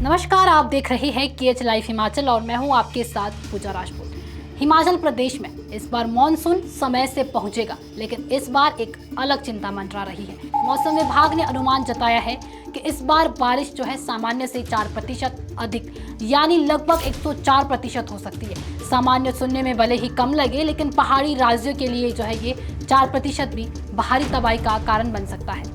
नमस्कार, आप देख रहे हैं केएच लाइव हिमाचल और मैं हूं आपके साथ पूजा राजपूत। हिमाचल प्रदेश में इस बार मानसून समय से पहुंचेगा, लेकिन इस बार एक अलग चिंता मंडरा रही है। मौसम विभाग ने अनुमान जताया है कि इस बार बारिश जो है सामान्य से 4% अधिक यानी लगभग 104% हो सकती है। सामान्य सुनने में भले ही कम लगे, लेकिन पहाड़ी राज्यों के लिए जो है ये 4% भी भारी तबाही का कारण बन सकता है।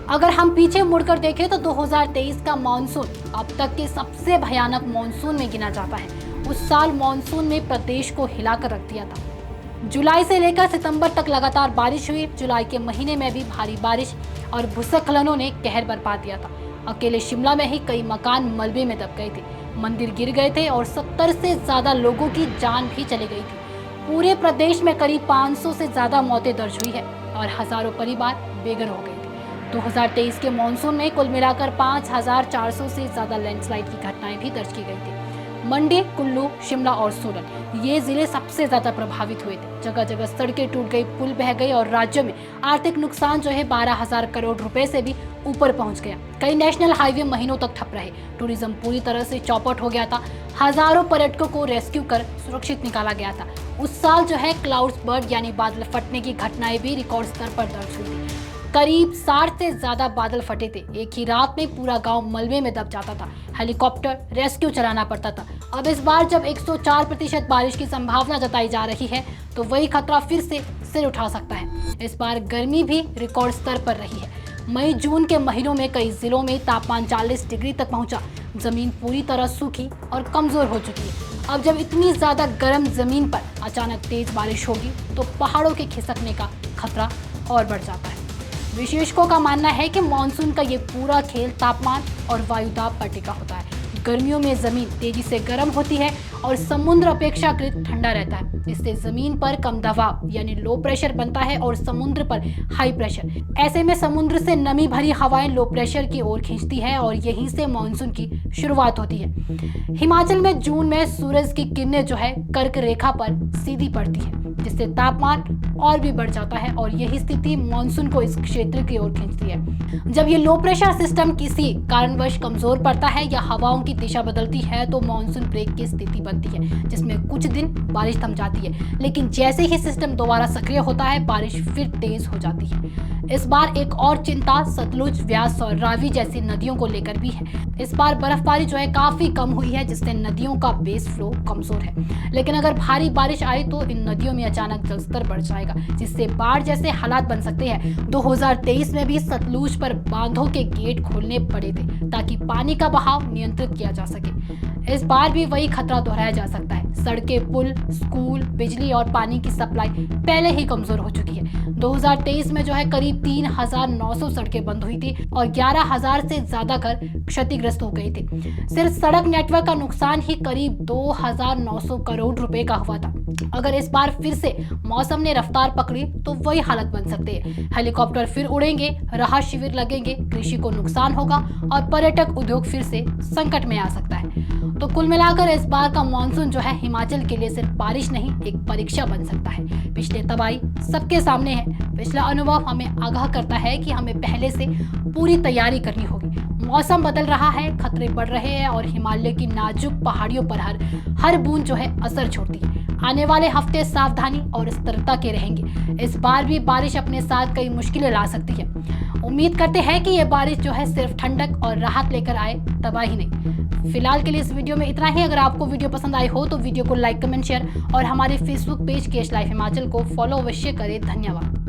अगर हम पीछे मुड़कर देखें तो 2023 का मानसून अब तक के सबसे भयानक मानसून में गिना जाता है। उस साल मानसून में प्रदेश को हिलाकर रख दिया था। जुलाई से लेकर सितंबर तक लगातार बारिश हुई। जुलाई के महीने में भी भारी बारिश और भूस्खलनों ने कहर बरपा दिया था। अकेले शिमला में ही कई मकान मलबे में दब गए थे, मंदिर गिर गए थे और 70 से ज्यादा लोगों की जान भी चली गई थी। पूरे प्रदेश में करीब 500 से ज्यादा मौतें दर्ज हुई है और हजारों परिवार बेघर हो गए थे। 2023 के मानसून में कुल मिलाकर 5400 से ज्यादा लैंडस्लाइड की घटनाएं भी दर्ज की गई थी। मंडी, कुल्लू, शिमला और सोलन ये जिले सबसे ज्यादा प्रभावित हुए थे। जगह जगह सड़कें टूट गई, पुल बह गए और राज्य में आर्थिक नुकसान जो है 12,000 करोड़ रुपए से भी ऊपर पहुंच गया। कई नेशनल हाईवे महीनों तक ठप रहे। टूरिज्म पूरी तरह से चौपट हो गया था। हजारों पर्यटकों को रेस्क्यू कर सुरक्षित निकाला गया था। उस साल जो है क्लाउड्स बर्स्ट यानी बादल फटने की घटनाएं भी रिकॉर्ड स्तर पर दर्ज हुई थी। करीब 60 से ज्यादा बादल फटे थे। एक ही रात में पूरा गांव मलबे में दब जाता था। हेलीकॉप्टर रेस्क्यू चलाना पड़ता था। अब इस बार जब 104% बारिश की संभावना जताई जा रही है, तो वही खतरा फिर से सिर उठा सकता है। इस बार गर्मी भी रिकॉर्ड स्तर पर रही है। मई जून के महीनों में कई जिलों में तापमान 40 डिग्री तक पहुंचा। जमीन पूरी तरह सूखी और कमजोर हो चुकी है। अब जब इतनी ज्यादा गर्म जमीन पर अचानक तेज बारिश होगी, तो पहाड़ों के खिसकने का खतरा और बढ़ जाता है। विशेषज्ञों का मानना है कि मानसून का ये पूरा खेल तापमान और वायुदाब पर टिका होता है। गर्मियों में जमीन तेजी से गर्म होती है और समुद्र अपेक्षाकृत ठंडा रहता है। इससे जमीन पर कम दबाव यानी लो प्रेशर बनता है और समुद्र पर हाई प्रेशर। ऐसे में समुद्र से नमी भरी हवाएं लो प्रेशर की ओर खींचती है और यहीं से मानसून की शुरुआत होती है। हिमाचल में जून में सूरज की किरणें जो है कर्क रेखा पर सीधी पड़ती है, जिससे तापमान और भी बढ़ जाता है और यही स्थिति मानसून को इस क्षेत्र की ओर खींचती है। जब ये लो प्रेशर सिस्टम किसी कारणवश कमजोर पड़ता है या हवाओं की दिशा बदलती है, तो मानसून ब्रेक की स्थिति बनती है, जिसमें कुछ दिन बारिश थम जाती है। लेकिन जैसे ही सिस्टम दोबारा सक्रिय होता है, बारिश फिर तेज हो जाती है। इस बार एक और चिंता सतलुज, व्यास और रावी जैसी नदियों को लेकर भी है। इस बार बर्फबारी जो है काफी कम हुई है, जिससे नदियों का बेस फ्लो कमजोर है। लेकिन अगर भारी बारिश आए तो इन नदियों में अचानक जलस्तर बढ़ जाएगा, जिससे बाढ़ जैसे हालात बन सकते हैं। 2023 में भी सतलुज पर बांधों के गेट खोलने पड़े थे, ताकि पानी का बहाव नियंत्रित किया जा सके। इस बार भी वही खतरा दोहराया जा सकता है। सड़कें, पुल, स्कूल, बिजली और पानी की सप्लाई पहले ही कमजोर हो चुकी है। 2023 में जो है करीब 3,900 सड़कें बंद हुई थी और 11,000 से ज्यादा घर क्षतिग्रस्त हो गए थे। सिर्फ सड़क नेटवर्क का नुकसान ही करीब 2,900 करोड़ रुपए का हुआ था। अगर इस बार फिर से मौसम ने रफ्तार पकड़ी तो वही हालत बन सकती है। हेलीकॉप्टर फिर उड़ेंगे, राहत शिविर लगेंगे, कृषि को नुकसान होगा और पर्यटक उद्योग फिर से संकट में आ सकता है। तो कुल मिलाकर इस बार का मानसून जो है हिमाचल के लिए सिर्फ बारिश नहीं, एक परीक्षा बन सकता है। पिछले तबाही सबके सामने है। पिछला अनुभव हमें आगाह करता है कि हमें पहले से पूरी तैयारी करनी होगी। मौसम बदल रहा है, खतरे बढ़ रहे हैं और हिमालय की नाजुक पहाड़ियों पर हर बूंद जो है असर छोड़ती है। आने वाले हफ्ते सावधानी और सतर्कता के रहेंगे। इस बार भी बारिश अपने साथ कई मुश्किलें ला सकती है। उम्मीद करते हैं कि यह बारिश जो है सिर्फ ठंडक और राहत लेकर आए, तबाही नहीं। फिलहाल के लिए इस वीडियो में इतना ही। अगर आपको वीडियो पसंद आई हो तो वीडियो को लाइक, कमेंट, शेयर और हमारे Facebook page KH live Himachal को फॉलो अवश्य करें। धन्यवाद।